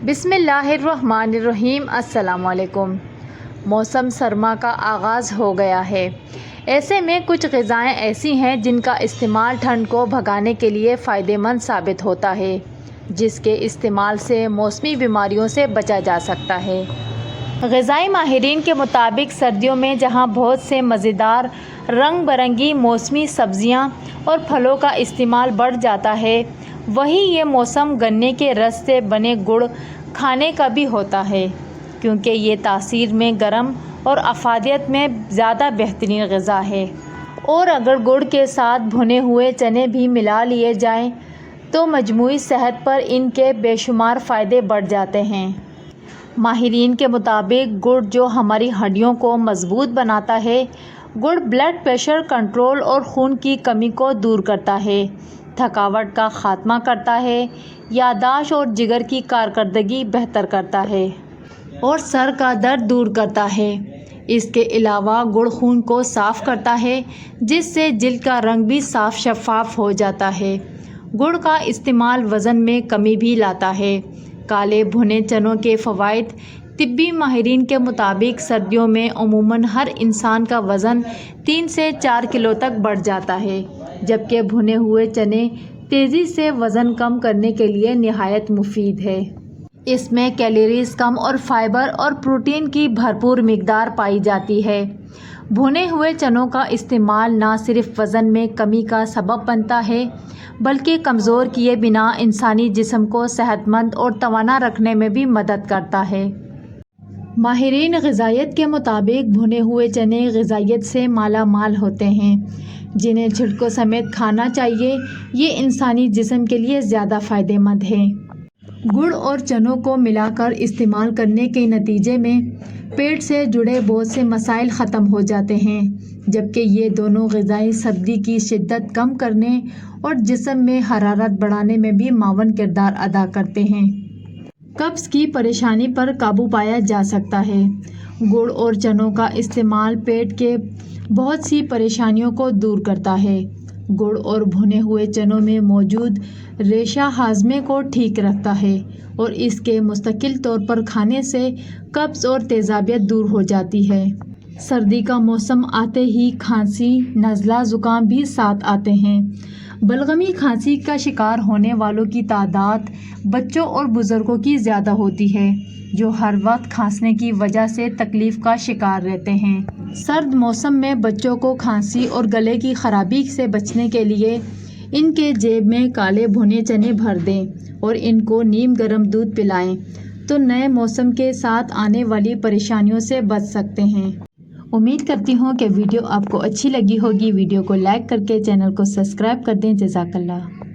بسم اللہ الرحمن الرحیم۔ السلام علیکم۔ موسم سرما کا آغاز ہو گیا ہے۔ ایسے میں کچھ غذائیں ایسی ہیں جن کا استعمال ٹھنڈ کو بھگانے کے لیے فائدہ مند ثابت ہوتا ہے، جس کے استعمال سے موسمی بیماریوں سے بچا جا سکتا ہے۔ غذائی ماہرین کے مطابق سردیوں میں جہاں بہت سے مزیدار رنگ برنگی موسمی سبزیاں اور پھلوں کا استعمال بڑھ جاتا ہے، وہیں یہ موسم گنے کے رس سے بنے گڑ کھانے کا بھی ہوتا ہے، کیونکہ یہ تاثیر میں گرم اور افادیت میں زیادہ بہترین غذا ہے، اور اگر گڑ کے ساتھ بھنے ہوئے چنے بھی ملا لیے جائیں تو مجموعی صحت پر ان کے بے شمار فائدے بڑھ جاتے ہیں۔ ماہرین کے مطابق گڑ جو ہماری ہڈیوں کو مضبوط بناتا ہے، گڑ بلڈ پریشر کنٹرول اور خون کی کمی کو دور کرتا ہے، تھکاوٹ کا خاتمہ کرتا ہے، یادداشت اور جگر کی کارکردگی بہتر کرتا ہے، اور سر کا درد دور کرتا ہے۔ اس کے علاوہ گڑ خون کو صاف کرتا ہے، جس سے جلد کا رنگ بھی صاف شفاف ہو جاتا ہے۔ گڑ کا استعمال وزن میں کمی بھی لاتا ہے۔ کالے بھنے چنوں کے فوائد۔ طبی ماہرین کے مطابق سردیوں میں عموماً ہر انسان کا وزن 3 سے 4 کلو تک بڑھ جاتا ہے، جبکہ بھنے ہوئے چنے تیزی سے وزن کم کرنے کے لیے نہایت مفید ہے۔ اس میں کیلوریز کم اور فائبر اور پروٹین کی بھرپور مقدار پائی جاتی ہے۔ بھنے ہوئے چنوں کا استعمال نہ صرف وزن میں کمی کا سبب بنتا ہے، بلکہ کمزور کیے بنا انسانی جسم کو صحت مند اور توانا رکھنے میں بھی مدد کرتا ہے۔ ماہرین غذائیت کے مطابق بھنے ہوئے چنے غذائیت سے مالا مال ہوتے ہیں، جنہیں چھلکوں سمیت کھانا چاہیے۔ یہ انسانی جسم کے لیے زیادہ فائدہ مند ہیں۔ گڑ اور چنوں کو ملا کر استعمال کرنے کے نتیجے میں پیٹ سے جڑے بہت سے مسائل ختم ہو جاتے ہیں، جبکہ یہ دونوں غذائیں سردی کی شدت کم کرنے اور جسم میں حرارت بڑھانے میں بھی معاون کردار ادا کرتے ہیں۔ قبض کی پریشانی پر قابو پایا جا سکتا ہے۔ گڑ اور چنوں کا استعمال پیٹ کے بہت سی پریشانیوں کو دور کرتا ہے۔ گڑ اور بھنے ہوئے چنوں میں موجود ریشہ ہاضمے کو ٹھیک رکھتا ہے، اور اس کے مستقل طور پر کھانے سے قبض اور تیزابیت دور ہو جاتی ہے۔ سردی کا موسم آتے ہی کھانسی، نزلہ، زکام بھی ساتھ آتے ہیں۔ بلغمی کھانسی کا شکار ہونے والوں کی تعداد بچوں اور بزرگوں کی زیادہ ہوتی ہے، جو ہر وقت کھانسنے کی وجہ سے تکلیف کا شکار رہتے ہیں۔ سرد موسم میں بچوں کو کھانسی اور گلے کی خرابی سے بچنے کے لیے ان کے جیب میں کالے بھنے چنے بھر دیں اور ان کو نیم گرم دودھ پلائیں تو نئے موسم کے ساتھ آنے والی پریشانیوں سے بچ سکتے ہیں۔ امید کرتی ہوں کہ ویڈیو آپ کو اچھی لگی ہوگی۔ ویڈیو کو لائک کر کے چینل کو سبسکرائب کر دیں۔ جزاک اللہ۔